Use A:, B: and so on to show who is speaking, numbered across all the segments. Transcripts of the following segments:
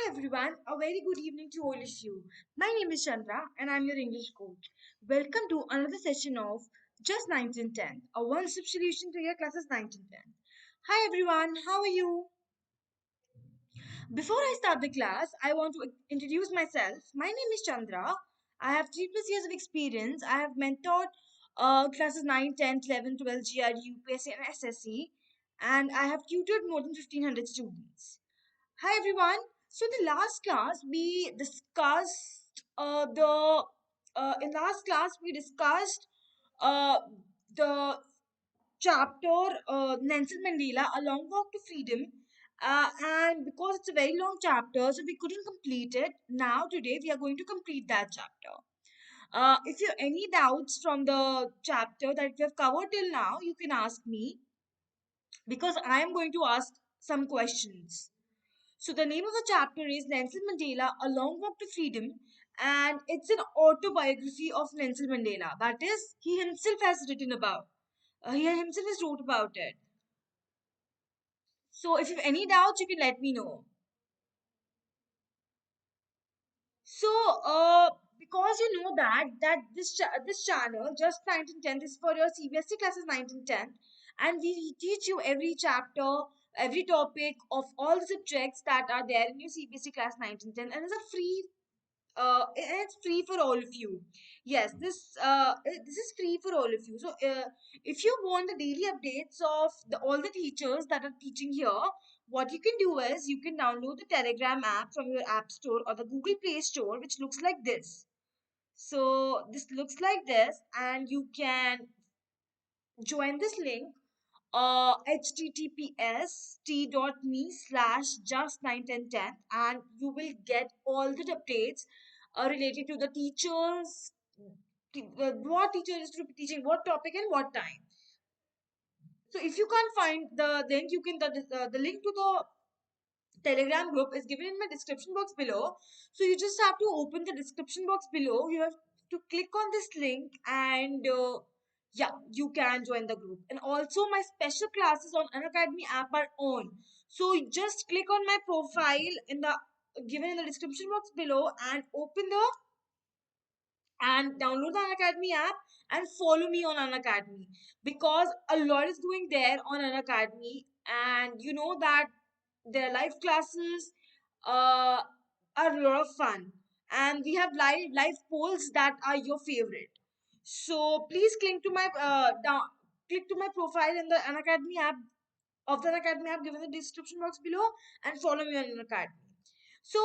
A: Hi everyone, a very good evening to all of you. My name is Chandra and I'm your English coach. Welcome to another session of Just 1910, a one-step solution to your classes 1910. Hi everyone, how are you? Before I start the class, I want to introduce myself. My name is Chandra. I have 3 plus years of experience. I have mentored classes 9, 10, 11, 12, GRE, UPSC and SSC, and I have tutored more than 1500 students. Hi everyone. So in the last class we discussed the in last class we discussed uh, the chapter Nelson Mandela, A Long Walk to Freedom. And because it's a very long chapter, so we couldn't complete it. Now today we are going to complete that chapter. If you have any doubts from the chapter that we have covered till now, you can ask me because I am going to ask some questions. So the name of the chapter is Nelson Mandela, A Long Walk to Freedom, and it's an autobiography of Nelson Mandela. That is, he himself has written about. He himself has wrote about it. So if you have any doubts, you can let me know. So, because you know that this channel just 1910 is for your CBSE classes 1910, and we teach you every chapter, every topic of all the subjects that are there in your CBSE class 1910, and it's a free it's free for all of you. Yes, this is free for all of you. So if you want the daily updates of all the teachers that are teaching here, what you can do is you can download the Telegram app from your app store or the Google Play Store, which looks like this. So this looks like this, and you can join this link https t.me/just91010, and you will get all the updates related to the teachers, what teacher is to be teaching what topic and what time. So if you can't find the link, you can the link to the Telegram group is given in my description box below. So you just have to open the description box below. You have to click on this link, and yeah, you can join the group. And also my special classes on Unacademy app are on. So you just click on my profile in the given in the description box below and open the and download the Unacademy app and follow me on Unacademy, because a lot is going there on Unacademy, and you know that their live classes uh, are a lot of fun, and we have live polls that are your favorite. So please click to my profile in the Unacademy app given in the description box below, and follow me on Unacademy. So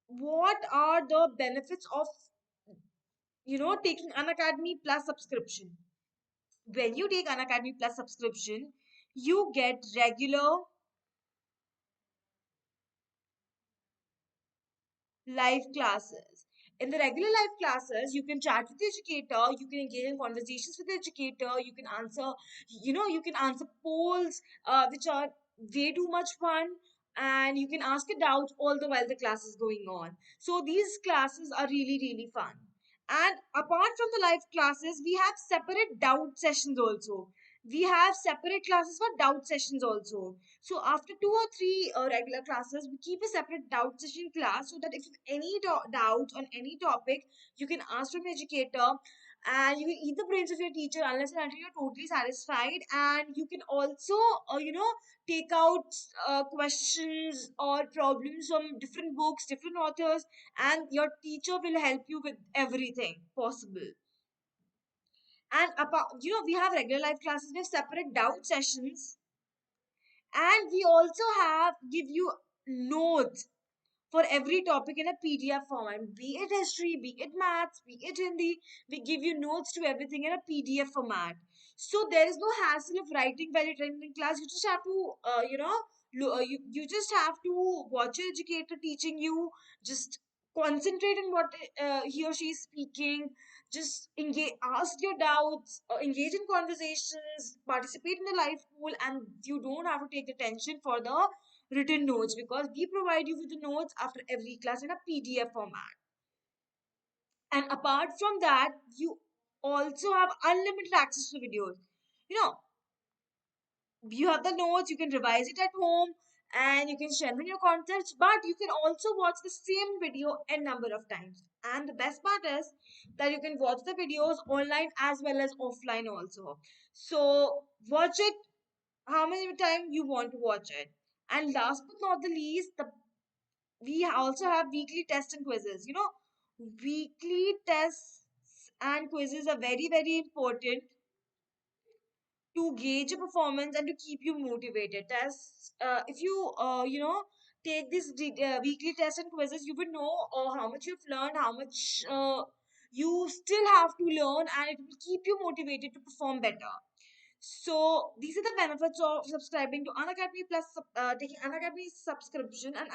A: what are the benefits of taking Unacademy Plus subscription? When you take Unacademy Plus subscription, you get regular live classes. In the regular live classes, you can chat with the educator, you can engage in conversations with the educator, you can answer polls, which are way too much fun, and you can ask a doubt all the while the class is going on. So these classes are really, really fun. And apart from the live classes, we have separate doubt sessions also. We have separate classes for doubt sessions also. So after 2 or 3 regular classes, we keep a separate doubt session class, so that if you have any doubts on any topic, you can ask from your educator, and you can eat the brains of your teacher unless and until you're totally satisfied. And you can also, take out questions or problems from different books, different authors, and your teacher will help you with everything possible. And we have regular life classes, we have separate doubt sessions, and we also have give you notes for every topic in a PDF format, be it history, be it maths, be it Hindi. We give you notes to everything in a PDF format. So there is no hassle of writing while you're attending class. You just have to, you just have to watch your educator teaching you. Just concentrate on what he or she is speaking. Just engage, ask your doubts, engage in conversations, participate in the live pool, and you don't have to take the tension for the written notes, because we provide you with the notes after every class in a PDF format. And apart from that, you also have unlimited access to videos. You know, you have the notes, you can revise it at home, and you can strengthen your concepts, but you can also watch the same video a number of times. And the best part is that you can watch the videos online as well as offline also. So watch it how many times you want to watch it. And last but not the least, we also have weekly tests and quizzes. Weekly tests and quizzes are very, very important to gauge your performance and to keep you motivated. If you take this weekly tests and quizzes, you will know how much you've learned, how much you still have to learn, and it will keep you motivated to perform better. So these are the benefits of subscribing to Unacademy Plus, taking Unacademy subscription, and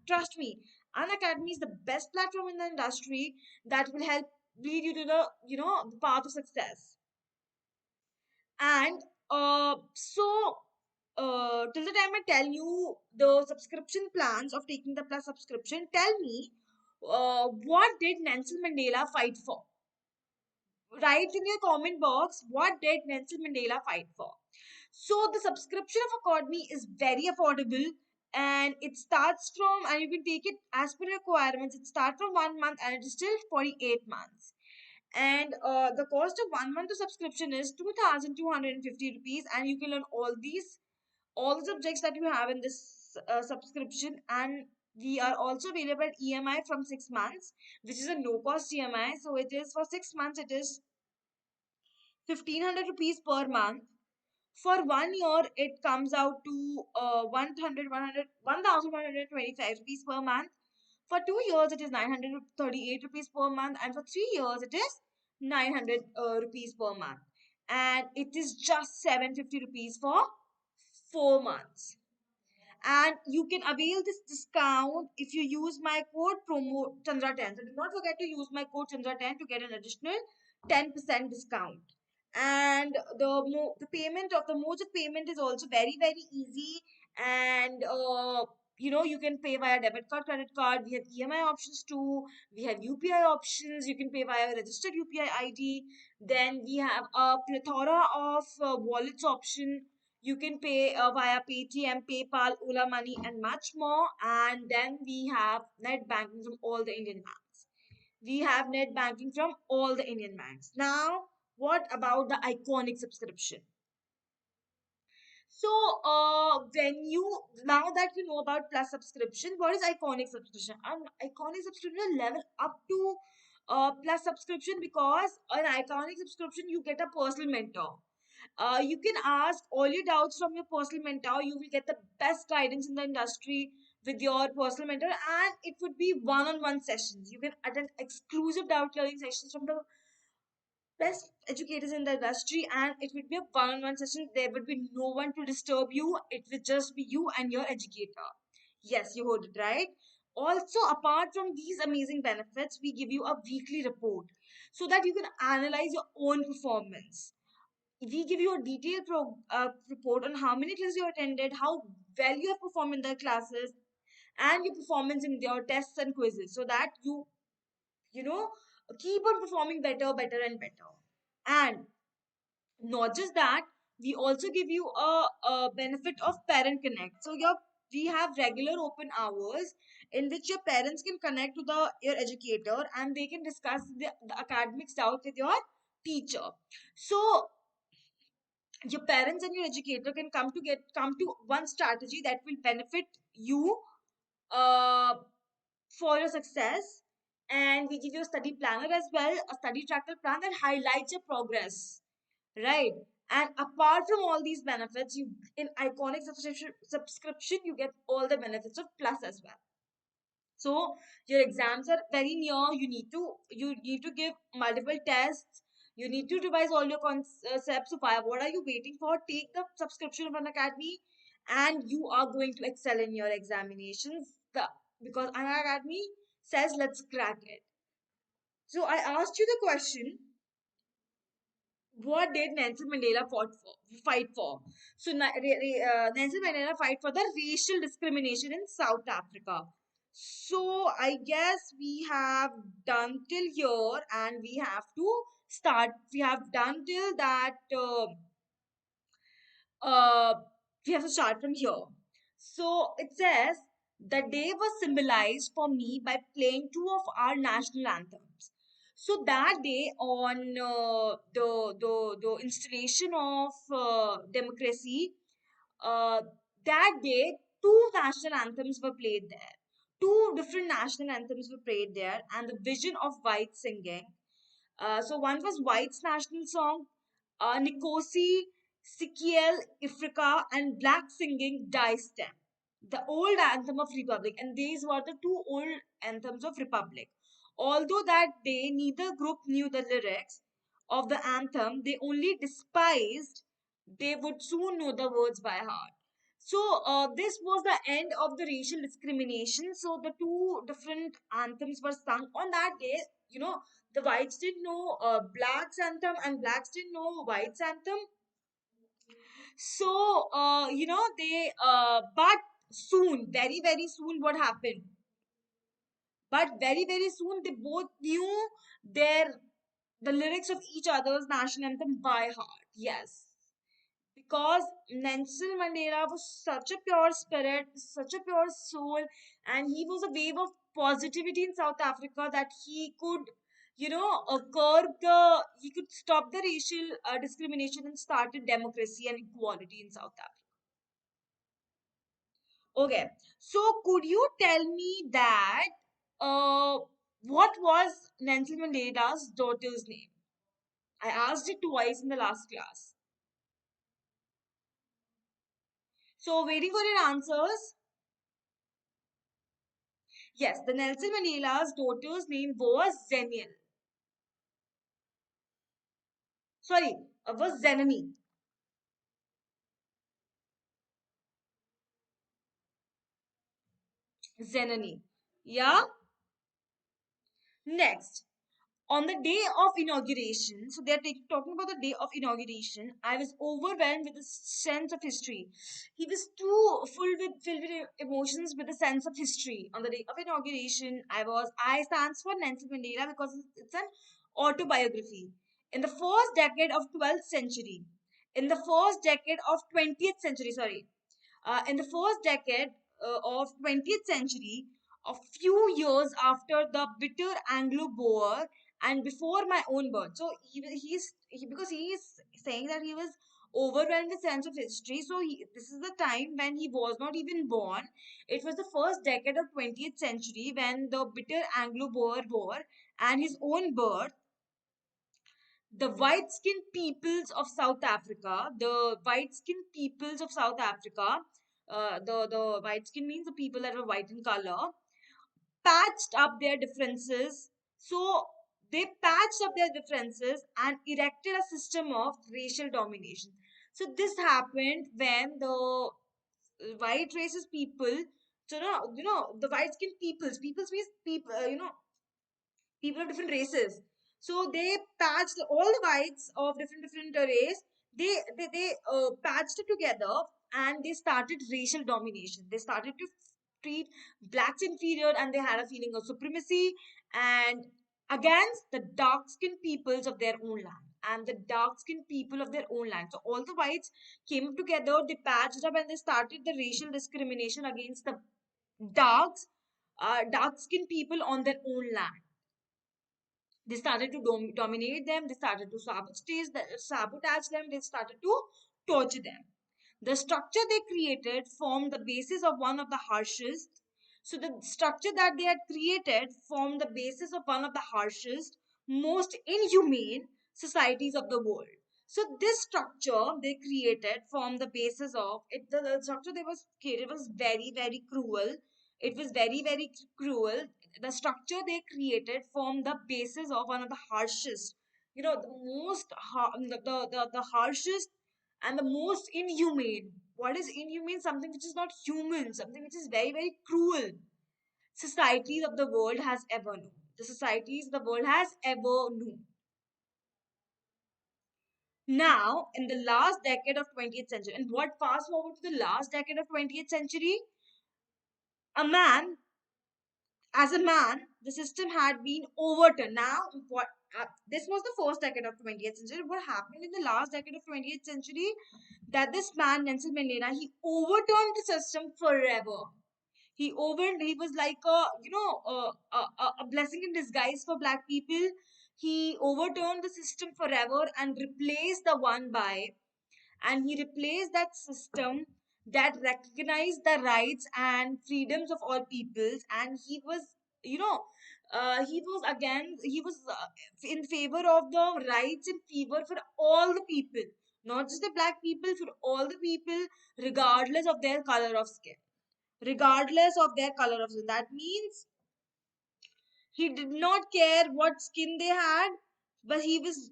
A: trust me, Unacademy is the best platform in the industry that will help lead you to the the path of success. And till the time I tell you the subscription plans of taking the Plus subscription, tell me, what did Nelson Mandela fight for? Write in your comment box, what did Nelson Mandela fight for? So the subscription of Academy is very affordable, and it starts from, and you can take it as per requirements. It starts from 1 month and it is still 48 months. And the cost of 1 month of subscription is 2,250 rupees, and you can learn all the subjects that you have in this subscription. And we are also available at EMI from 6 months, which is a no cost EMI. So it is for 6 months, it is 1,500 rupees per month. For 1 year, it comes out to 1,125 rupees per month. For 2 years, it is 938 rupees per month, and for 3 years, it is 900 rupees per month. And it is just 750 rupees for 4 months. And you can avail this discount if you use my code promo Chandra10. So do not forget to use my code Chandra10 to get an additional 10% discount. And the payment of the mode of payment is also very, very easy. And you can pay via debit card, credit card. We have EMI options too. We have UPI options. You can pay via registered UPI ID. Then we have a plethora of wallets option. You can pay via Paytm, PayPal, Ola Money, and much more. And then we have net banking from all the Indian banks. We have net banking from all the Indian banks. Now, what about the iconic subscription? So, when you now that you know about Plus subscription, what is iconic subscription? An iconic subscription level up to Plus subscription, because an iconic subscription you get a personal mentor. You can ask all your doubts from your personal mentor. You will get the best guidance in the industry with your personal mentor, and it would be one-on-one sessions. You can attend exclusive doubt clearing sessions from the best educators in the industry, and it would be a one-on-one session. There would be no one to disturb you. It would just be you and your educator. Yes, you heard it right. Also, apart from these amazing benefits, we give you a weekly report so that you can analyze your own performance. We give you a detailed report on how many classes you attended, how well you have performed in the classes, and your performance in your tests and quizzes, so that you know keep on performing better, better, and better. And not just that, we also give you a benefit of parent connect. So we have regular open hours in which your parents can connect to your educator, and they can discuss the academics doubt with your teacher. So your parents and your educator can come to one strategy that will benefit you uh, for your success. And we give you a study planner as well, a study tracker plan that highlights your progress, right? And apart from all these benefits, you in iconic subscription you get all the benefits of Plus as well. So your exams are very near. You need to give multiple tests. You need to revise all your concepts. So what are you waiting for? Take the subscription of an academy, and you are going to excel in your examinations. Because an academy says, let's crack it. So I asked you the question, what did Nelson Mandela fight for? So Nelson Mandela fight for the racial discrimination in South Africa. So I guess we have done till here, and we have to start. We have done till that. Uh, we have to start from here. So it says the day was symbolized for me by playing two of our national anthems. So that day, on the installation of democracy, uh, that day, two national anthems were played there. Two different national anthems were played there, and the vision of white singing. So one was White's national song, Nikosi, Sikiel, Ifrika, and Black singing Die Stem, the old anthem of Republic. And these were the two old anthems of Republic. Although that day neither group knew the lyrics of the anthem, they only despised, they would soon know the words by heart. So this was the end of the racial discrimination. So the two different anthems were sung on that day. You know, the whites didn't know blacks anthem and blacks didn't know whites anthem. So they but soon, very very soon, what happened? But very very soon they both knew their the lyrics of each other's national anthem by heart. Yes, because Nelson Mandela was such a pure spirit, such a pure soul, and he was a wave of positivity in South Africa that he could, he could stop the racial discrimination and started democracy and equality in South Africa. Okay, so could you tell me that uh, what was Nelson Mandela's daughter's name? I asked it twice in the last class. So waiting for your answers. Yes, the Nelson Mandela's daughter's name was Zeniel. Sorry, was Zenani. Zenani. Yeah? Next, on the day of inauguration, so they're talking about the day of inauguration, I was overwhelmed with a sense of history. He was too filled with emotions with a sense of history. On the day of inauguration, I stands for Nelson Mandela because it's an autobiography. In the first decade of 12th century, in the first decade of 20th century, sorry, in the first decade of 20th century, a few years after the bitter Anglo-Boer and before my own birth. So because he is saying that he was overwhelmed with sense of history. So this is the time when he was not even born. It was the first decade of 20th century when the bitter Anglo-Boer War and his own birth, the white skinned peoples of South Africa, the white skinned peoples of South Africa, the white skin means the people that are white in color, patched up their differences. So they patched up their differences and erected a system of racial domination. So this happened when the white racist people, so no, the white skinned peoples means people, people of different races. So they patched all the whites of different race. They patched it together and they started racial domination. They started to treat blacks inferior and they had a feeling of supremacy and against the dark skinned peoples of their own land and the dark skinned people of their own land. So all the whites came together, they patched up and they started the racial discrimination against the darks, dark skinned people on their own land. They started to dominate them. They started to sabotage them. They started to torture them. The structure they created formed the basis of one of the harshest. So the structure that they had created formed the basis of one of the harshest, most inhumane societies of the world. So this structure they created formed the basis of it. The structure they was created was very very cruel. It was very very cruel. The structure they created formed the basis of one of the harshest, the most the harshest and the most inhumane. What is inhumane? Something which is not human, something which is very very cruel societies of the world has ever known. The societies the world has ever known. Now, in the last decade of 20th century, and what fast forward to the last decade of 20th century, a man as a man, the system had been overturned. Now, what? this was the first decade of 20th century. What happened in the last decade of 20th century, that this man Nelson Mandela, he overturned the system forever. He was like a, a blessing in disguise for black people. He overturned the system forever and replaced the one by and he replaced that system that recognized the rights and freedoms of all peoples. And he was, you know he was in favor of the rights and favor for all the people, not just the black people, for all the people, regardless of their color of skin, regardless of their color of skin. That means he did not care what skin they had, but he was,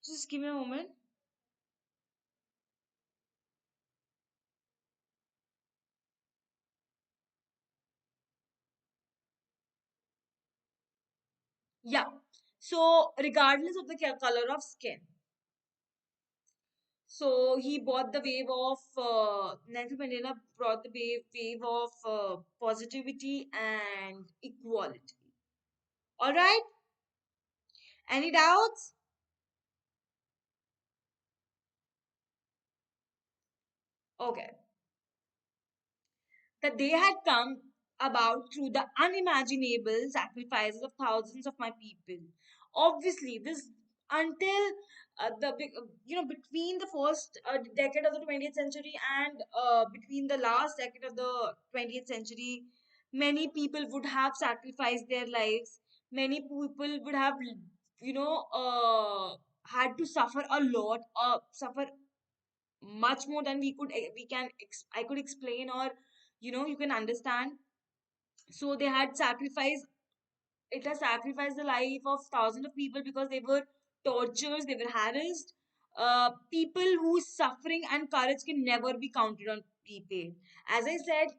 A: just give me a moment. Yeah. So regardless of the color of skin, so he brought the wave of Nelson Mandela brought the wave of positivity and equality. All right. Any doubts? Okay. That they had come about through the unimaginable sacrifices of thousands of my people. Obviously, this until between the first decade of the 20th century and between the last decade of the 20th century, many people would have sacrificed their lives. Many people would have, had to suffer a lot, suffer much more than I could explain, or you can understand. So they had sacrificed it has sacrificed the life of thousands of people because they were tortured, they were harassed. People whose suffering and courage can never be counted on people. As I said,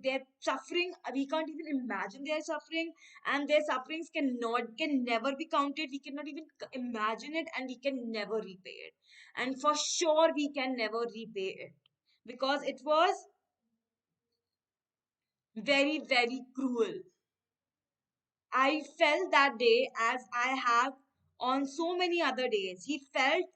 A: their suffering, we can't even imagine their suffering, and their sufferings can never be counted. We cannot even imagine it, and we can never repay it. And for sure, we can never repay it because it was very, very cruel. I felt that day as I have on so many other days. He felt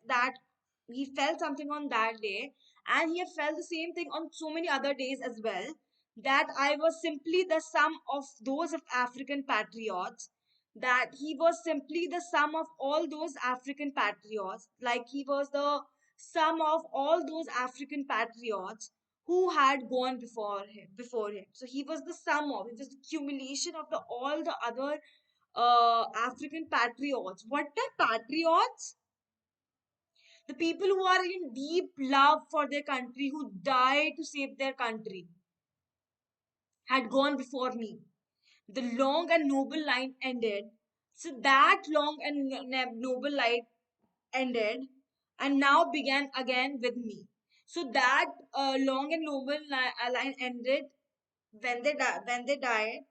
A: something on that day, and he had felt the same thing on so many other days as well. That I was simply the sum of those of African patriots. That he was simply the sum of all those African patriots. Like he was the sum of all those African patriots who had gone before him. So he was the accumulation of the all the other African patriots. What are patriots? The people who are in deep love for their country, who died to save their country, had gone before me. The long and noble line ended. So that long and noble line ended and now began again with me. So that long and noble line ended when they died,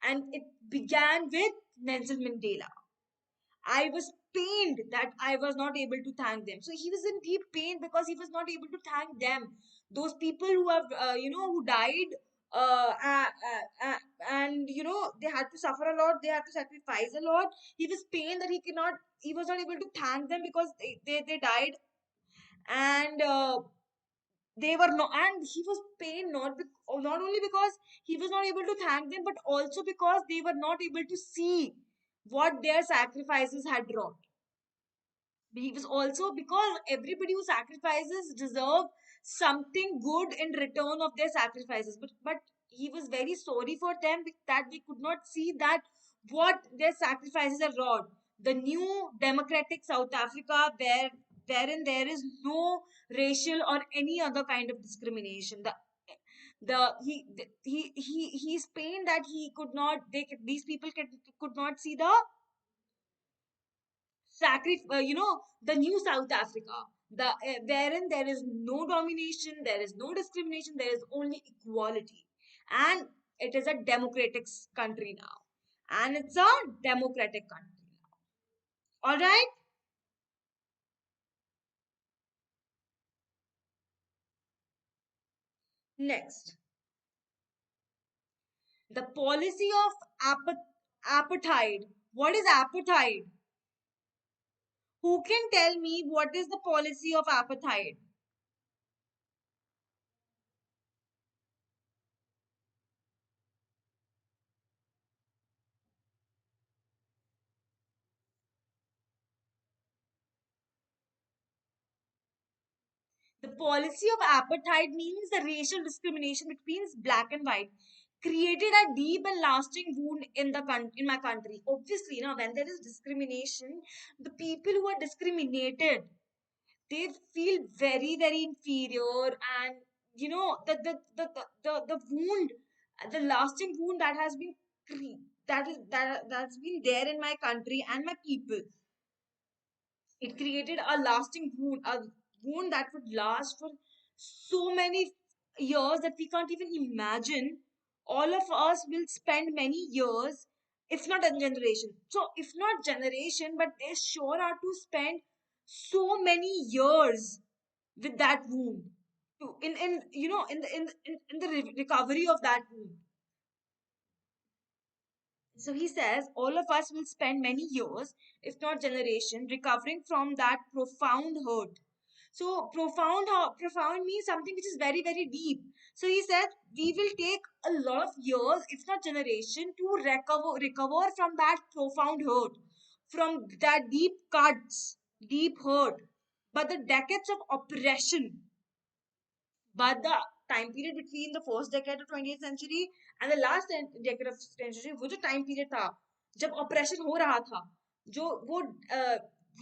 A: and it began with Nelson Mandela. I was pained that I was not able to thank them. So he was in deep pain because he was not able to thank them. Those people who have, who died, and they had to suffer a lot. They had to sacrifice a lot. He was pained that he was not able to thank them because they died, and they were not. And he was pained not only because he was not able to thank them, but also because they were not able to see what their sacrifices had wrought. He was also because everybody who sacrifices deserve something good in return of their sacrifices, but he was very sorry for them that they could not see that what their sacrifices have wrought. The new democratic South Africa, wherein there is no racial or any other kind of discrimination. He's pained that he could not these people could not see the the new South Africa, wherein there is no domination, there is no discrimination, there is only equality, and it is a democratic country now, and it's a democratic country now. All right. Next, The policy of apartheid. What is apartheid? Who can tell me what is the policy of apartheid? The policy of apartheid means the racial discrimination between black and white created a deep and lasting wound in in my country. Obviously, now when there is discrimination, the people who are discriminated, they feel very very inferior, and the wound, the lasting wound that has been that's been there in my country and my people, it created a lasting wound, a wound that would last for so many years that we can't even imagine. All of us will spend many years, if not a generation. So, if not generation, but they sure are to spend so many years with that wound. In in the recovery of that wound. So he says all of us will spend many years, if not generation, recovering from that profound hurt. So profound means something which is very very deep. So he said we will take a lot of years, if not generation, to recover from that profound hurt, from that deep cuts, deep hurt. But the decades of oppression, but the time period between the first decade of 20th century and the last decade of century, वो जो time period था जब oppression हो रहा था, जो वो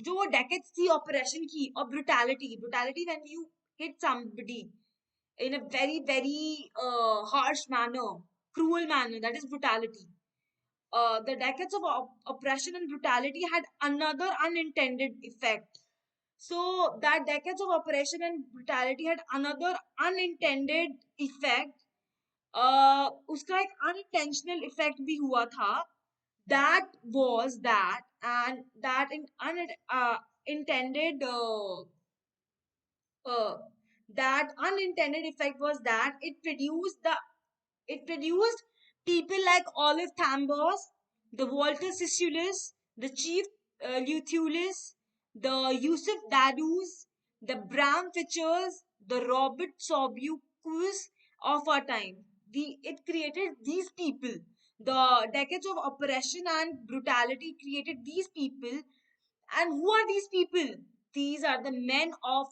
A: जो वो decades थी oppression की और brutality when you hit somebody in a very very harsh manner, cruel manner, that is brutality. The decades of oppression and brutality had another unintended effect. So that decades of oppression and brutality had another unintended effect. उसका एक unintentional effect भी हुआ था. That was that, and that intended uh, that unintended effect was that it produced people like Olive Thambos, the Walter Sissulus, the Chief Luthulus, the Yusuf Dadus, the Bram Fitchers, the Robert Sobukus of our time. It created these people. The decades of oppression and brutality created these people. And who are these people? These are the men of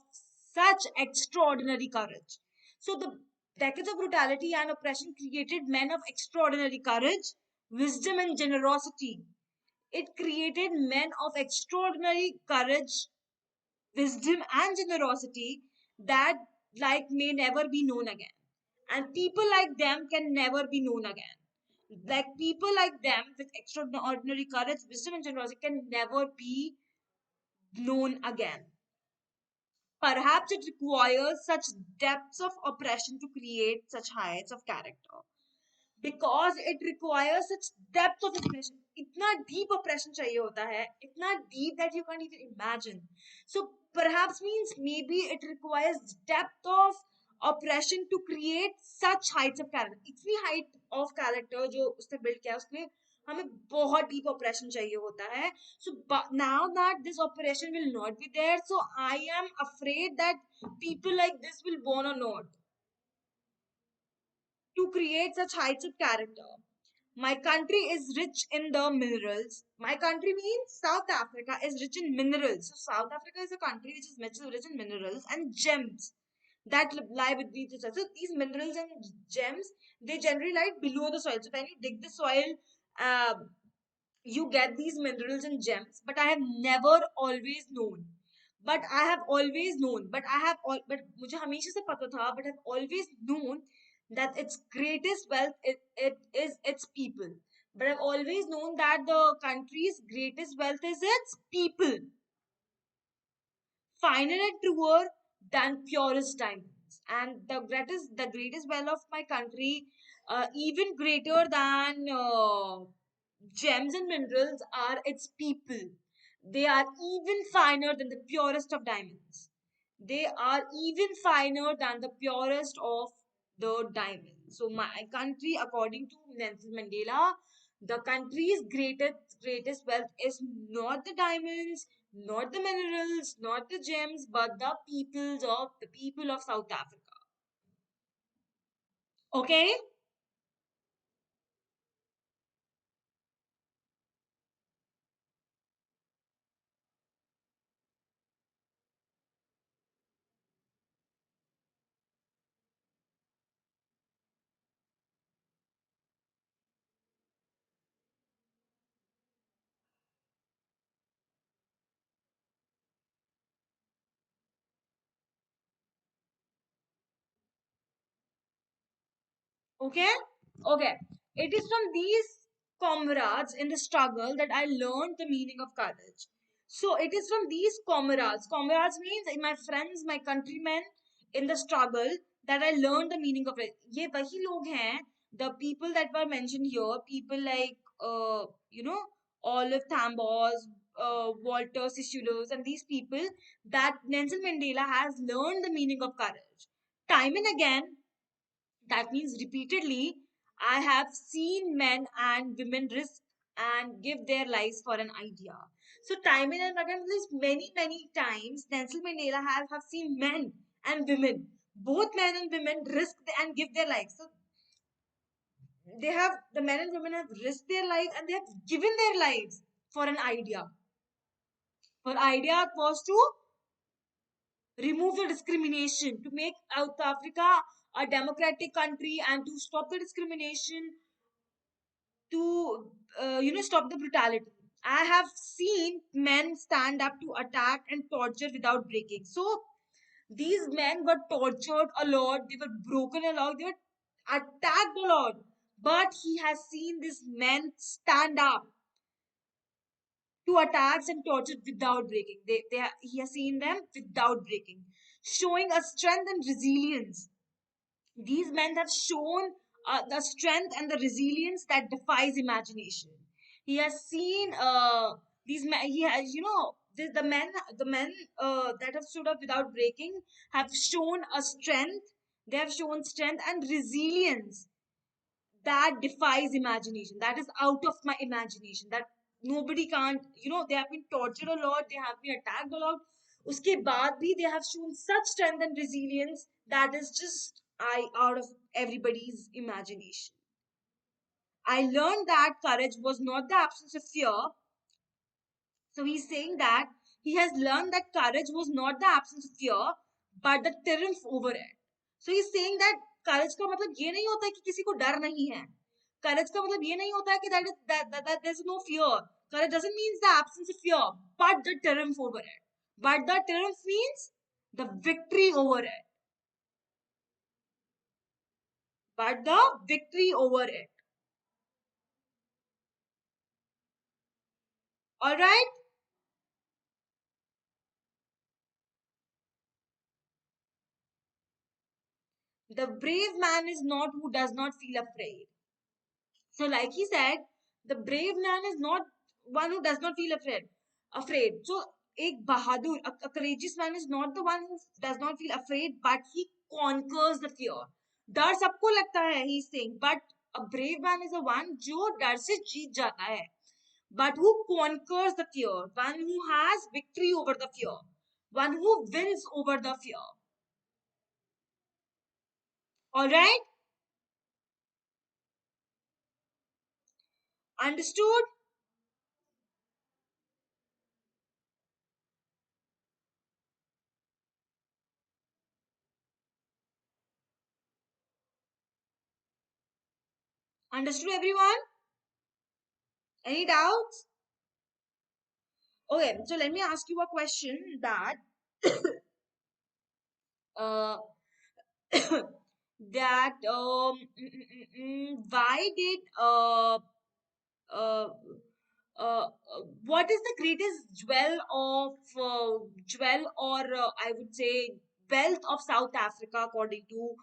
A: such extraordinary courage. So the decades of brutality and oppression created men of extraordinary courage, wisdom, and generosity. It created men of extraordinary courage, wisdom, and generosity that like may never be known again. And people like them can never be known again. Like people like them with extraordinary courage, wisdom, and generosity can never be known again. Perhaps it requires such depths of oppression to create such heights of character. Because it requires such depth of oppression. इतना deep oppression चाहिए होता है, इतना deep that you can't even imagine. So perhaps means maybe it requires depth of oppression to create such heights of character. इतनी height of character जो उसने build किया उसके हमें बहुत deep oppression चाहिए होता है. So now that this oppression will not be there, so I am afraid that people like this will born or not to create such heights of character. My country is rich in the minerals. My country means South Africa is rich in minerals. So South Africa is a country which is rich in minerals and gems that lie beneath the soil. So these minerals and gems, they generally lie below the soil. So when you dig the soil, uh, you get these minerals and gems. But I have never always known. But मुझे हमेशा से पता था. But I've always known that its greatest wealth it is its people. But I've always known that the country's greatest wealth is its people. Finer and truer than purest diamonds. And the greatest wealth of my country, even greater than gems and minerals, are its people. They are even finer than the purest of diamonds. They are even finer than the purest of the diamonds. So my country, according to Nelson Mandela, the country's greatest wealth is not the diamonds, not the minerals, not the gems, but the people of South Africa. Okay? Okay? Okay. It is from these comrades in the struggle that I learned the meaning of courage. So it is from these comrades. Comrades means my friends, my countrymen in the struggle that I learned the meaning of it. ये वही लोग हैं, the people that were mentioned here, people like Olive Tambos, Walter Sisulu, and these people that Nelson Mandela has learned the meaning of courage. Time and again, that means repeatedly, I have seen men and women risk and give their lives for an idea. So time and again, this many, many times, Nelson Mandela have seen men and women, both men and women risk and give their lives. So they have, the men and women have risked their life and they have given their lives for an idea. For idea was to remove the discrimination, to make South Africa a democratic country and to stop the discrimination, to stop the brutality. I have seen men stand up to attack and torture without breaking. So these men were tortured a lot, they were broken a lot, they were attacked a lot, but he has seen these men stand up to attacks and torture without breaking. He has seen them without breaking, showing a strength and resilience. These men have shown the strength and the resilience that defies imagination. He has seen these men. He has, the men that have stood up without breaking have shown a strength. They have shown strength and resilience that defies imagination. That is out of my imagination. That nobody can't. They have been tortured a lot. They have been attacked a lot. Uske baad bhi they have shown such strength and resilience that is just out of everybody's imagination. I learned that courage was not the absence of fear. So he's saying that he has learned that courage was not the absence of fear, but the triumph over it. So he's saying that courage का मतलब ये नहीं होता है कि किसी को डर नहीं है. Courage का मतलब ये नहीं होता है कि that there's no fear. Courage doesn't mean the absence of fear, but the triumph over it. But the triumph means the victory over it. But the victory over it. All right. The brave man is not who does not feel afraid. So, like he said, the brave man is not one who does not feel afraid. So, a courageous man is not the one who does not feel afraid, but he conquers the fear. डर सबको लगता है, he's saying, but a brave man is the one जो डर से जीत जाता है, but who conquers the fear, one who has victory over the fear, one who wins over the fear. All right, understood? Understood, everyone? Any doubts? Okay, so let me ask you a question that uh, why did uh, uh, what is the greatest jewel or I would say wealth of South Africa according to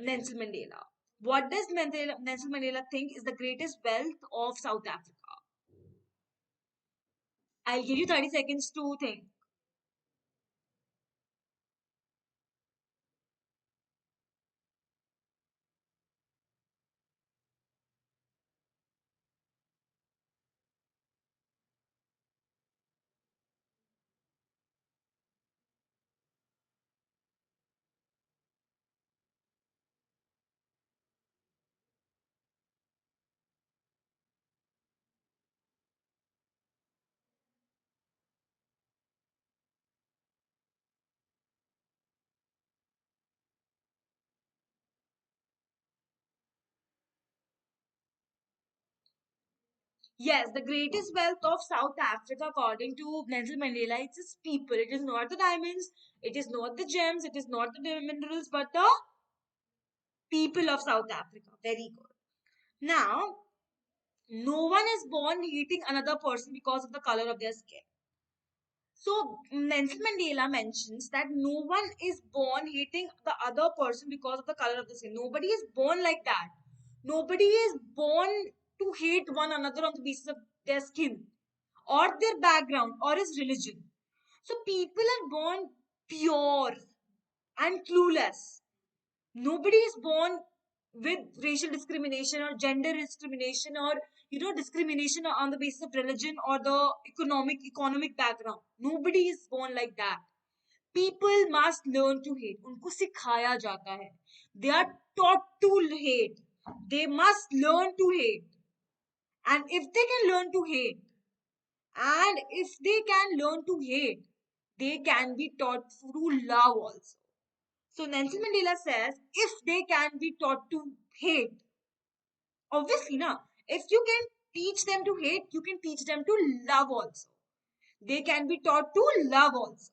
A: Nelson Mandela? What does Nelson Mandela think is the greatest wealth of South Africa? I'll give you 30 seconds to think. Yes, the greatest wealth of South Africa, according to Nelson Mandela, it's its people. It is not the diamonds, it is not the gems, it is not the minerals, but the people of South Africa. Very good. Now, no one is born hating another person because of the color of their skin. So, Nelson Mandela mentions that no one is born hating the other person because of the color of the skin. Nobody is born like that. Nobody is born to hate one another on the basis of their skin or their background or his religion. So, people are born pure and clueless. Nobody is born with racial discrimination or gender discrimination or discrimination on the basis of religion or the economic background. Nobody is born like that. People must learn to hate. उनको सिखाया जाता है. They are taught to hate. They must learn to hate. And if they can learn to hate, and if they can learn to hate, they can be taught through love also. So Nelson Mandela says, if they can be taught to hate, obviously, now, if you can teach them to hate, you can teach them to love also. They can be taught to love also.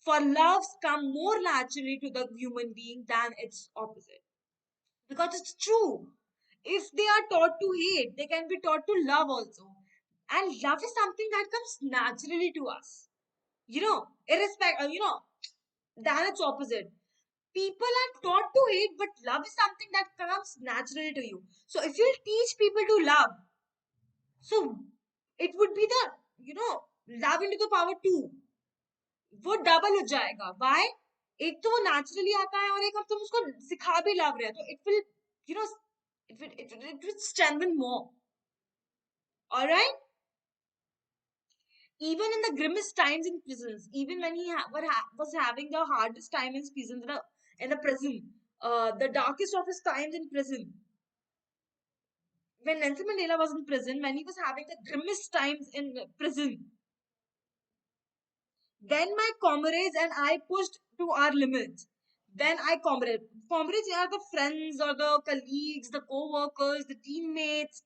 A: For loves come more naturally to the human being than its opposite. Because it's true. If they are taught to hate, they can be taught to love also. And love is something that comes naturally to us. Irrespective, than its opposite. People are taught to hate, but love is something that comes naturally to you. So if you teach people to love, so it would be the, love into the power two. वो double हो जाएगा. Why? एक तो वो naturally आता है और एक अब तुम उसको सिखा भी लव रहे हो तो it will, you know, it will strengthen more. All right. Even in the grimmest times in prisons, even when he was having the hardest time in prison, in the prison, the darkest of his times in prison, when Nelson Mandela was in prison, when he was having the grimmest times in prison, then my comrades and I pushed to our limits. Then comrades are the friends or the colleagues, the co-workers, the teammates.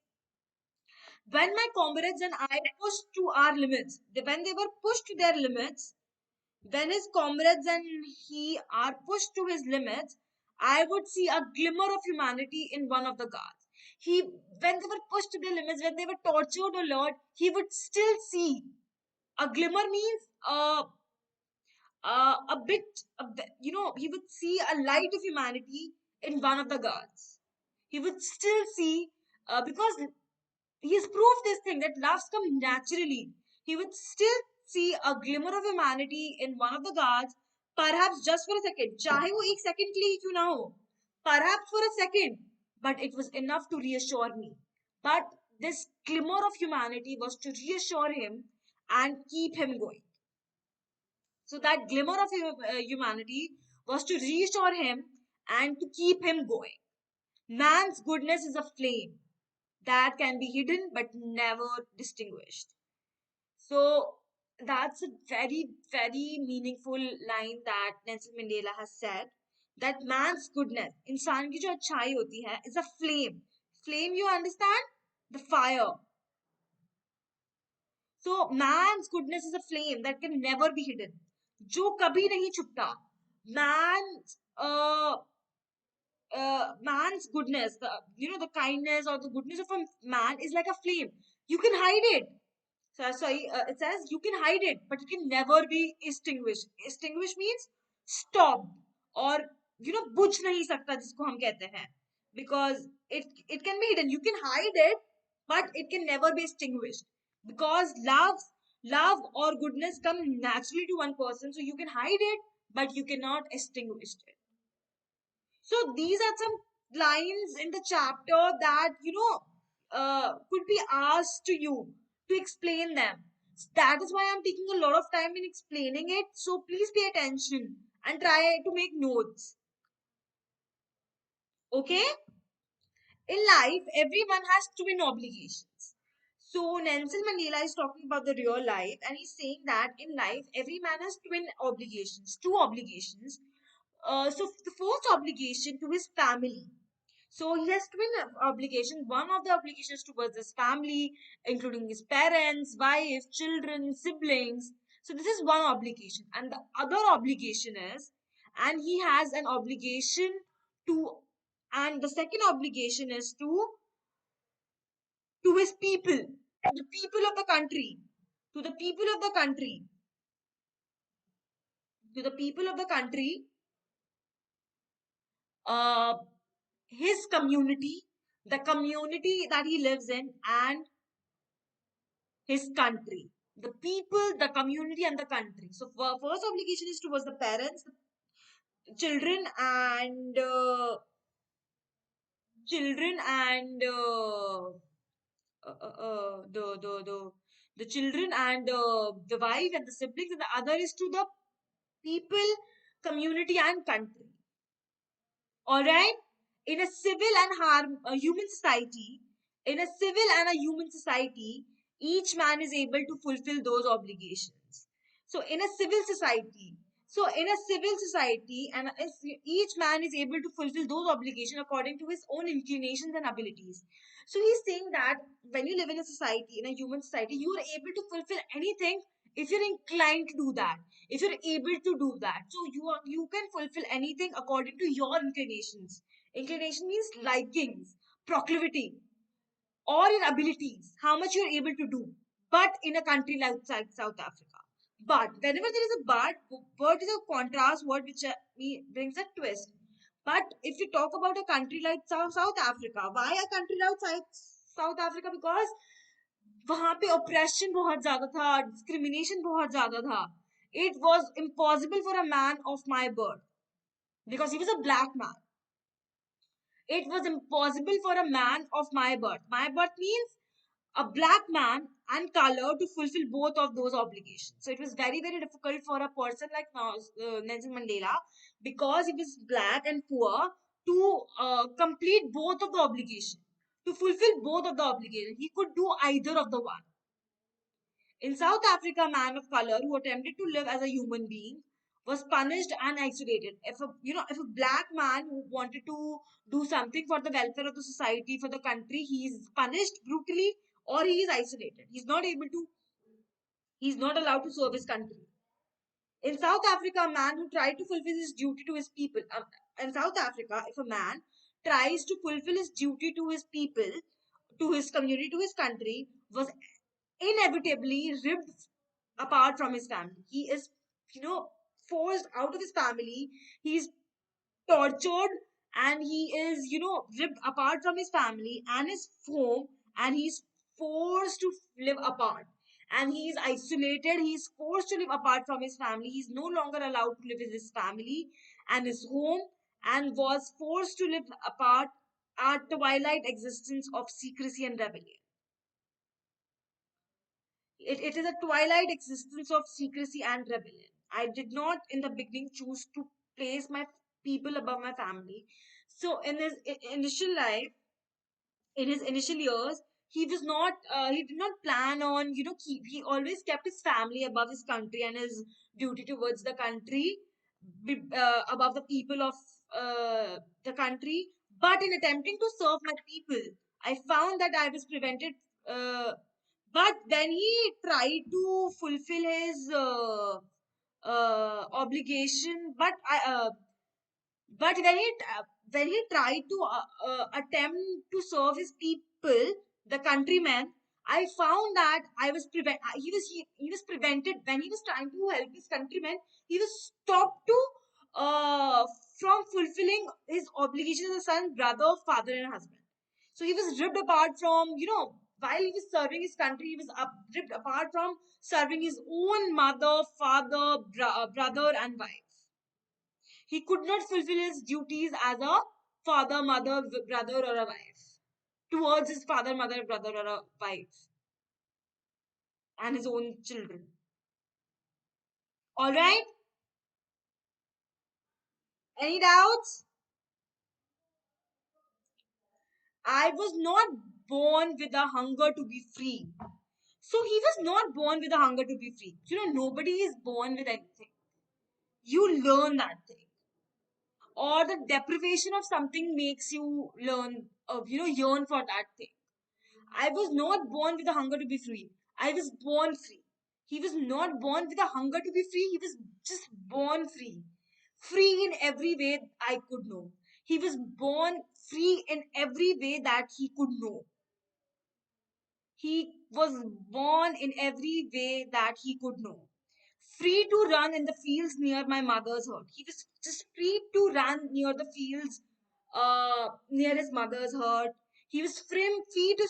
A: When my comrades and I pushed to our limits, when they were pushed to their limits, when his comrades and he are pushed to his limits, I would see a glimmer of humanity in one of the guards. When they were pushed to their limits, when they were tortured or lured, he would still see a glimmer means he would see a light of humanity in one of the guards. He would still see, because he has proved this thing that loves come naturally. He would still see a glimmer of humanity in one of the guards, perhaps just for a second. चाहे वो एक second के लिए क्यों ना हो, perhaps for a second, but it was enough to reassure me. But this glimmer of humanity was to reassure him and keep him going. So that glimmer of humanity was to reassure him and to keep him going. Man's goodness is a flame that can be hidden but never distinguished. So that's a very, very meaningful line that Nelson Mandela has said. That man's goodness, इंसान की जो अच्छाई होती है, is a flame. Flame, you understand? The fire. So man's goodness is a flame that can never be hidden. जो कभी नहीं छुपता. Man's man's goodness, the kindness or the goodness of a man is like a flame. You can hide it. So sorry, it says you can hide it, but it can never be extinguished. Extinguished means stopped or बुझ नहीं सकता जिसको हम कहते हैं, because it can be hidden. You can hide it, but it can never be extinguished because love or goodness come naturally to one person. So you can hide it, but you cannot extinguish it. So these are some lines in the chapter that could be asked to you to explain them. That is why I'm taking a lot of time in explaining it. So please pay attention and try to make notes. Okay? In life, everyone has twin obligations. So Nelson Mandela is talking about the real life, and he's saying that in life, every man has twin obligations, two obligations. So the first obligation to his family. So he has twin obligations. One of the obligations towards his family, including his parents, wife, children, siblings. So this is one obligation. And the other obligation is, and he has an obligation to, and the second obligation is to his people, to the people of the country, to the people of the country, to the people of the country, uh, his community, the community that he lives in, and his country. The people, the community, and the country. So, first obligation is towards the parents, children, and children, and the children and the wife and the siblings, and the other is to the people, community, and country. All right. In a civil and human society, in a civil and a human society, each man is able to fulfill those obligations. So in a civil society, and each man is able to fulfill those obligations according to his own inclinations and abilities. So he's saying that when you live in a society, in a human society, you are able to fulfill anything if you're inclined to do that, if you're able to do that. So you can fulfill anything according to your inclinations. Inclination means likings, proclivity, or your abilities, how much you're able to do. But in a country like South Africa, but whenever there is a but is a contrast word which brings a twist. But if you talk about a country like South Africa, why a country like South Africa? Because वहां पे oppression बहुत ज्यादा था, discrimination बहुत ज्यादा था. It was impossible for a man of my birth, because he was a black man. It was impossible for a man of my birth. My birth means a black man and color to fulfill both of those obligations. So it was very, very difficult for a person like Nelson Mandela, because he was black and poor, to complete both of the obligations, to fulfill both of the obligations. He could do either of the one. In South Africa, a man of color who attempted to live as a human being was punished and isolated. If a black man who wanted to do something for the welfare of the society, for the country, he is punished brutally, or he is isolated. He's not allowed to serve his country. In South Africa, a man who tried to fulfill his duty to his people. In South Africa, if a man tries to fulfill his duty to his people, to his community, to his country, was inevitably ripped apart from his family. He is, forced out of his family. He's tortured, and he is, ripped apart from his family and his home, and he's forced to live apart. And he is isolated. He's forced to live apart from his family. He's no longer allowed to live with his family and his home, and was forced to live apart at twilight existence of secrecy and rebellion. It is a twilight existence of secrecy and rebellion. I did not in the beginning choose to place my people above my family. So in his initial life, in his initial years, he did not plan on, he always kept his family above his country and his duty towards the country, above the people of the country. But in attempting to serve my people, I found that I was prevented. But when he tried to fulfill his obligation, but when he tried to attempt to serve his people, the countrymen, I found that he was prevented. When he was trying to help his countrymen, he was stopped to uh, from fulfilling his obligation as a son, brother, father, and husband. So he was ripped apart from, while he was serving his country, he was ripped apart from serving his own mother, father, brother, and wife. He could not fulfill his duties as a father, mother, brother, or a wife towards his father, mother, brother, or a wife and his own children. All right? Any doubts? I was not born with a hunger to be free. So he was not born with a hunger to be free. Nobody is born with anything. You learn that thing. or the deprivation of something makes you learn, yearn for that thing. I was not born with a hunger to be free. I was born free. He was not born with a hunger to be free. He was just born free. Free in every way I could know. He was born free in every way that he could know. He was born in every way that he could know. Free to run in the fields near my mother's hut. He was just free to run near the fields near his mother's hut. He was free to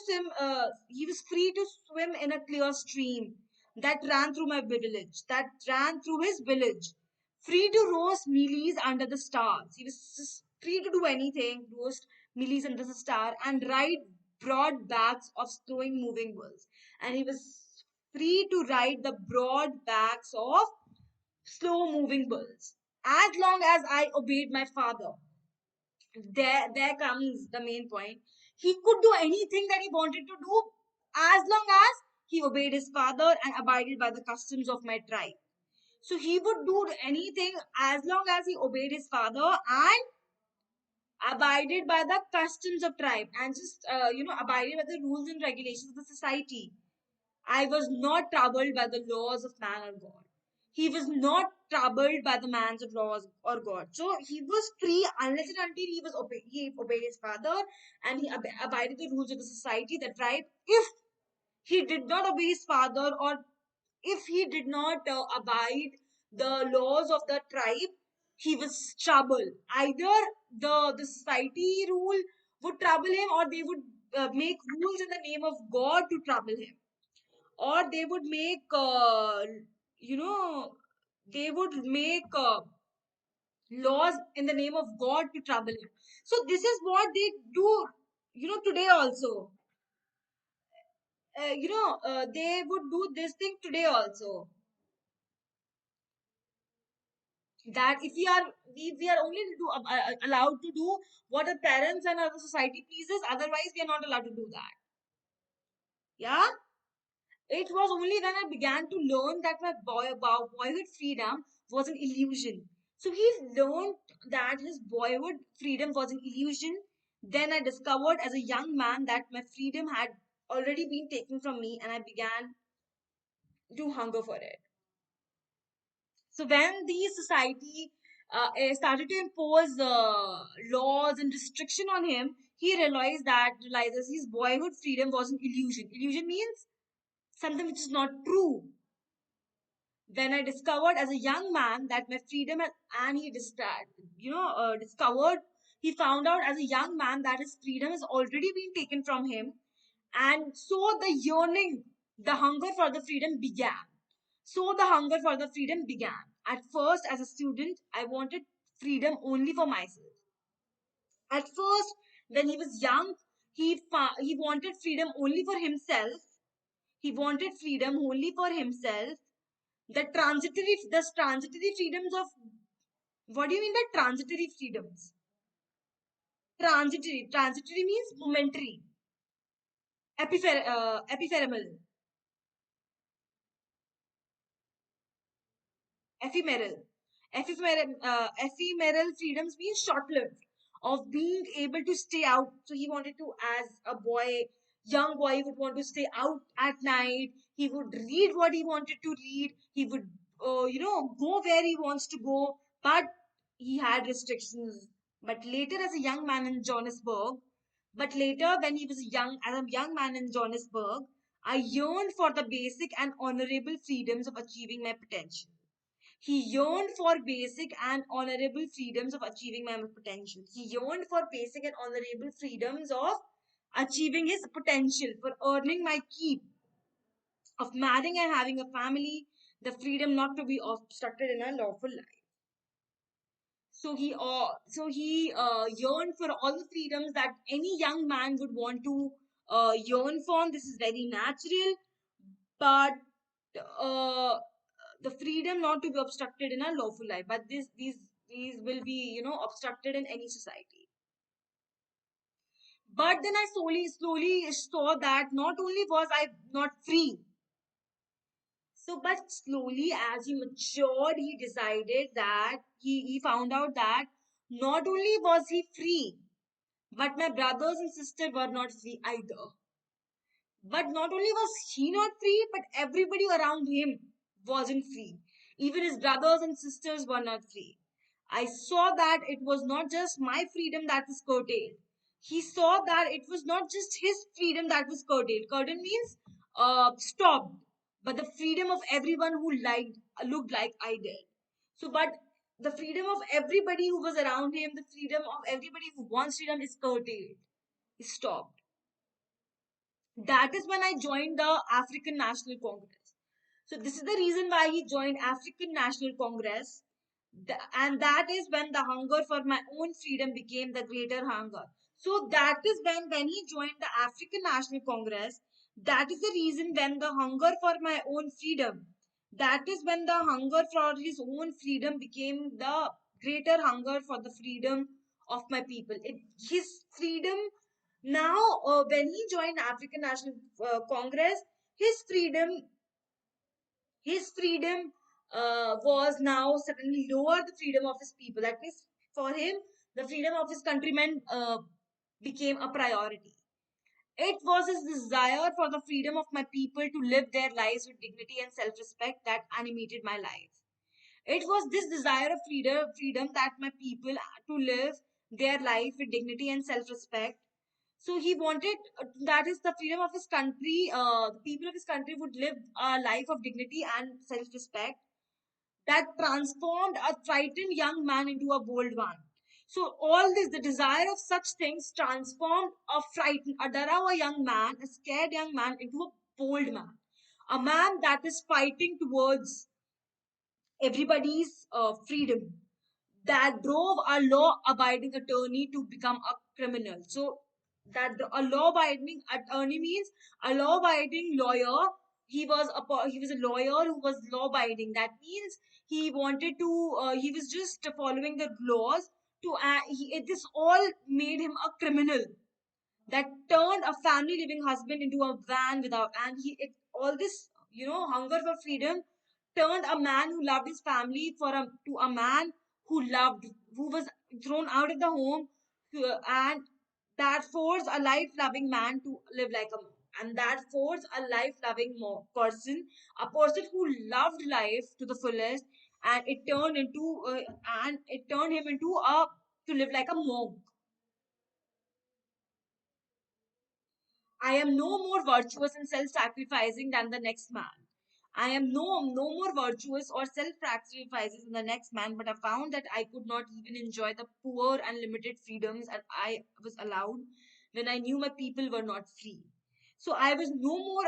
A: swim in a clear stream that ran through my village, that ran through his village. Free to roast mealies under the stars. He was just free to do anything, roast mealies under the star, and ride broad backs of slowing moving bulls. And he was free to ride the broad backs of slow moving bulls. As long as I obeyed my father, there comes the main point. He could do anything that he wanted to do as long as he obeyed his father and abided by the customs of my tribe. So he would do anything as long as he obeyed his father and abided by the customs of tribe, and just abided by the rules and regulations of the society. I was not troubled by the laws of man or God. He was not troubled by the man's of laws or God. So he was free unless and until he obeyed his father and he abided the rules of the society, the tribe. If he did not obey his father, or if he did not abide the laws of the tribe, he was troubled. Either the society rule would trouble him, or they would make rules in the name of God to trouble him, or they would make you know they would make laws in the name of God to trouble him. So this is what they do, today also. They would do this thing today also, that if we are only allowed to do what our parents and our society pleases, otherwise we are not allowed to do that. Yeah. It was only when I began to learn that my boyhood freedom was an illusion. So he learned that his boyhood freedom was an illusion. Then I discovered as a young man that my freedom had already been taken from me, and I began to hunger for it. So when the society started to impose laws and restriction on him, he realizes his boyhood freedom was an illusion. Illusion means something which is not true. When I discovered as a young man that my freedom and discovered, he found out as a young man that his freedom has already been taken from him, and so the yearning, the hunger for the freedom began. So the hunger for the freedom began. At first, as a student, I wanted freedom only for myself. At first, when he was young, he wanted freedom only for himself. He wanted freedom only for himself. The transitory freedoms of, what do you mean by transitory freedoms? Transitory means momentary, ephemeral, ephemeral, ephemeral freedoms means short-lived, of being able to stay out. So he wanted to, as a boy, young boy, he would want to stay out at night. He would read what he wanted to read. He would, go where he wants to go. But he had restrictions. But later, as a young man in Johannesburg, but later, when he was as a young man in Johannesburg, I yearned for the basic and honorable freedoms of achieving my potential. He yearned for basic and honorable freedoms of achieving my potential. He yearned for basic and honorable freedoms of achieving his potential, for earning my keep, of marrying and having a family, the freedom not to be obstructed in a lawful life. So he yearned for all the freedoms that any young man would want to yearn for. This is very natural, but uh, the freedom not to be obstructed in a lawful life. But these will be, obstructed in any society. But then I slowly saw that not only was I not free, so but slowly as he matured, he decided that he found out that Not only was he free, but my brothers and sisters were not free either. But not only was he not free, but everybody around him wasn't free. Even his brothers and sisters were not free. I saw that it was not just my freedom that was curtailed. He saw that it was not just his freedom that was curtailed. Curtailed means stopped. But the freedom of everyone who looked like I did. So, but the freedom of everybody who was around him, the freedom of everybody who wants freedom is curtailed. Is stopped. That is when I joined the African National Congress. So this is the reason why he joined African National Congress. And that is when the hunger for my own freedom became the greater hunger. So that is when he joined the African National Congress, that is the reason when the hunger for my own freedom, that is when the hunger for his own freedom became the greater hunger for the freedom of my people. His freedom now, when he joined African National Congress, his freedom, his freedom was now suddenly lower the freedom of his people. That means for him, the freedom of his countrymen became a priority. It was his desire for the freedom of my people to live their lives with dignity and self-respect that animated my life. It was this desire of freedom that my people to live their life with dignity and self-respect. So he wanted, that is the freedom of his country. The people of his country would live a life of dignity and self-respect that transformed a frightened young man into a bold one. So all this, the desire of such things transformed a Darawa young man, a scared young man, into a bold man, a man that is fighting towards everybody's freedom, that drove a law-abiding attorney to become a criminal. So a law-abiding attorney means a law-abiding lawyer. He was a lawyer who was law-abiding. That means he wanted to. He was just following the laws. This all made him a criminal that turned a family living husband into a van without, and all this, hunger for freedom turned a man who loved his family to a man who was thrown out of the home, and that forced a life loving man to live like a monk, and that forced a life loving person, a person who loved life to the fullest, and it turned him into a to live like a monk. I am no more virtuous and self-sacrificing than the next man. I am no more virtuous or self-sacrificing than the next man, but I found that I could not even enjoy the poor and limited freedoms that I was allowed when I knew my people were not free. So I was no more.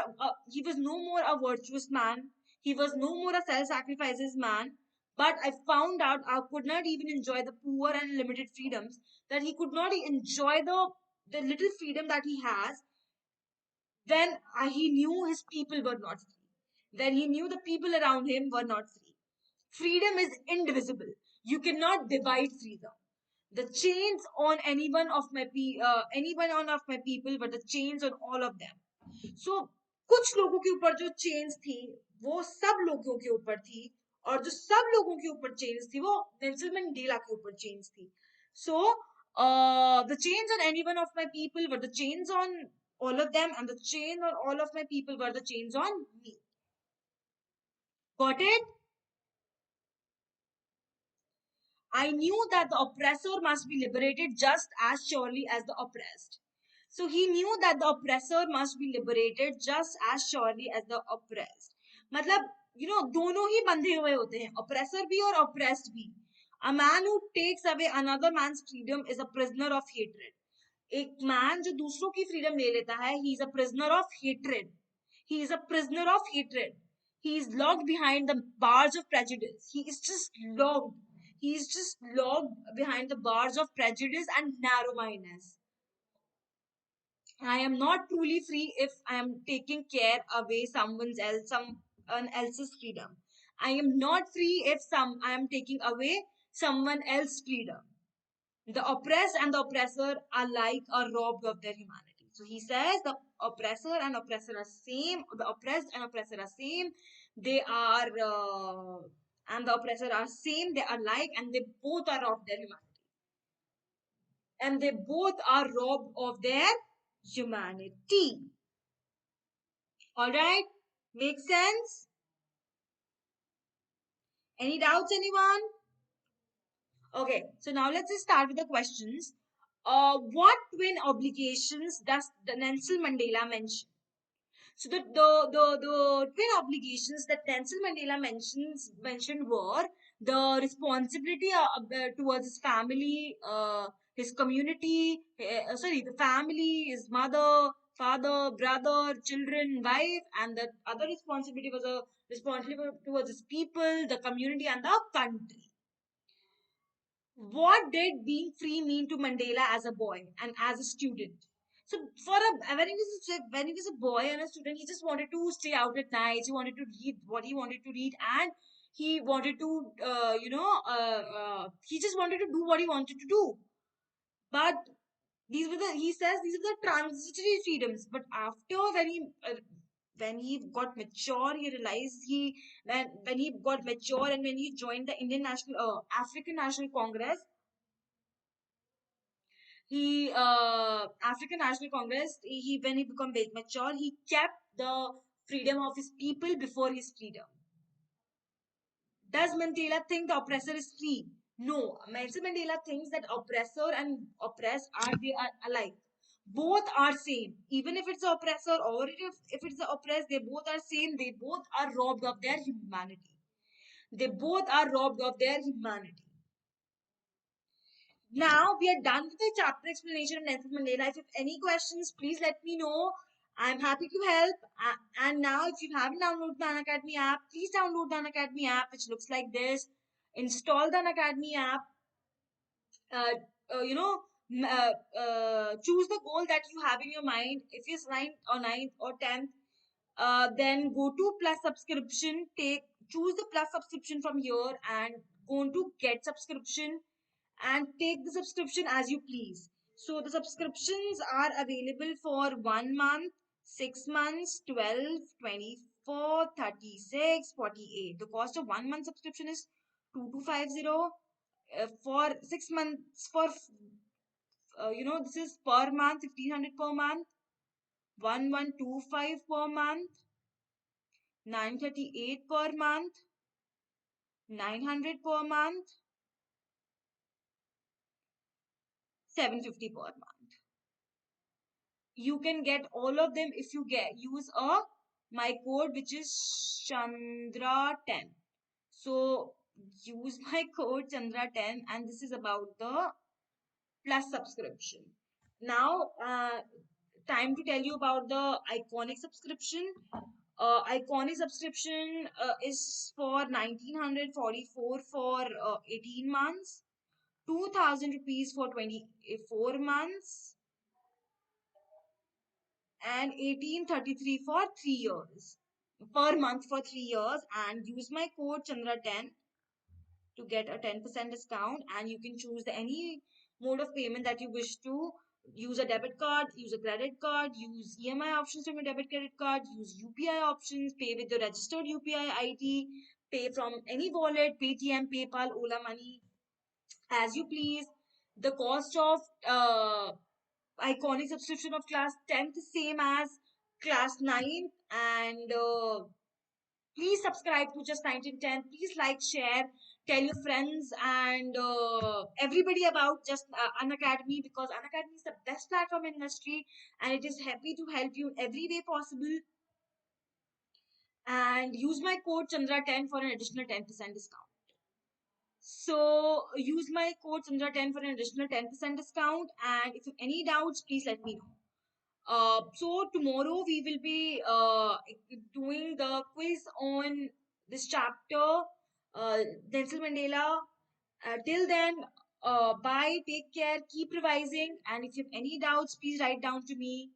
A: He was no more a virtuous man. He was no more a self-sacrifices man. But I found out I could not even enjoy the poor and limited freedoms, that he could not enjoy the little freedom that he has when he knew his people were not free, when he knew the people around him were not free. Freedom is indivisible. You cannot divide freedom. The chains on anyone on of my people were the chains on all of them. So कुछ लोगों के ऊपर जो chains थी वो सब लोगों के ऊपर थी, और जो सब लोगों के ऊपर chains थी वो नेल्सन मंडेला के ऊपर chains थी. So the chains on any one of my people were the chains on all of them, and the chains on all of my people were the chains on me. Got it? I knew that the oppressor must be liberated just as surely as the oppressed. So he knew that the oppressor must be liberated just as surely as the oppressed. मतलब, दोनों ही बंधे हुए होते हैं, oppressor भी और oppressed भी. A man who takes away another man's freedom is a prisoner of hatred. एक मैन जो दूसरों की फ्रीडम ले लेता है, he is a prisoner of hatred. He is a prisoner of hatred. He is locked behind the bars of prejudice. Locked. He is just locked behind the bars of prejudice and narrow-mindedness. I am not truly free if I am taking care away someone else's freedom. I am not free if I am taking away someone else's freedom. The oppressed and the oppressor alike are robbed of their humanity. So he says the oppressor and oppressor are same. The oppressed and oppressor are same. They are and the oppressor are same. They are alike, and they both are robbed their humanity. and they both are robbed of their humanity. All right, makes sense? Any doubts, anyone? Okay, so now let's just start with the questions. What twin obligations does the Nelson Mandela mention? So the twin obligations that Nelson Mandela mentioned were the responsibility towards his family, his community, the family, his mother, father, brother, children, wife, and the other responsibility was a responsibility towards his people, the community, and the country. What did being free mean to Mandela as a boy and as a student? So when he was a boy and a student, he just wanted to stay out at night. He wanted to read what he wanted to read, and he wanted to he just wanted to do what he wanted to do. But he says these are the transitory freedoms. But after when he got mature, he realized when he got mature and when he joined the African National Congress, African National Congress, he when he became big mature, he kept the freedom of his people before his freedom. Does Mandela think the oppressor is free? No. Nelson Mandela thinks that oppressor and oppressed they are alike. Both are same. Even if it's the oppressor or if it's the oppressed, they both are same. They both are robbed of their humanity. They both are robbed of their humanity. Now we are done with the chapter explanation of Nelson Mandela. If you have any questions, please let me know. I'm happy to help. And now, if you haven't downloaded the Unacademy app, please download the Unacademy app, which looks like this. Install the Unacademy app. Uh, choose the goal that you have in your mind. If it's 9th or 10th, then go to plus subscription. Choose the plus subscription from here and go to get subscription and take the subscription as you please. So the subscriptions are available for 1 month, 6 months, 12, 24, 36, 48. The cost of 1 month subscription is 2250. For 6 months, this is per month, 1500 per month, 1125 per month, 938 per month, 900 per month, 750 per month. You can get all of them if you use my code, which is Chandra10. So use my code Chandra10, and this is about the plus subscription. Now, time to tell you about the iconic subscription. Iconic subscription is for 1944 for 18 months, 2000 rupees for 24 months, and 1833 for 3 years, per month for 3 years. And use my code Chandra10 to get a 10% discount, and you can choose any mode of payment that you wish to. Use a debit card, use a credit card, use EMI options from your debit credit card, use UPI options, pay with the registered UPI ID, pay from any wallet, Paytm, PayPal, Ola Money, as you please. The cost of iconic subscription of class 10th is same as class 9th. And please subscribe to Just 1910. Please like, share, tell your friends and everybody about Just Unacademy, because Unacademy is the best platform in industry and it is happy to help you in every way possible. And use my code Chandra10 for an additional 10% discount. So use my code Chandra10 for an additional 10% discount. And if you have any doubts, please let me know. So tomorrow we will be doing the quiz on this chapter, Nelson Mandela. Till then, bye, take care, keep revising, and if you have any doubts, please write down to me.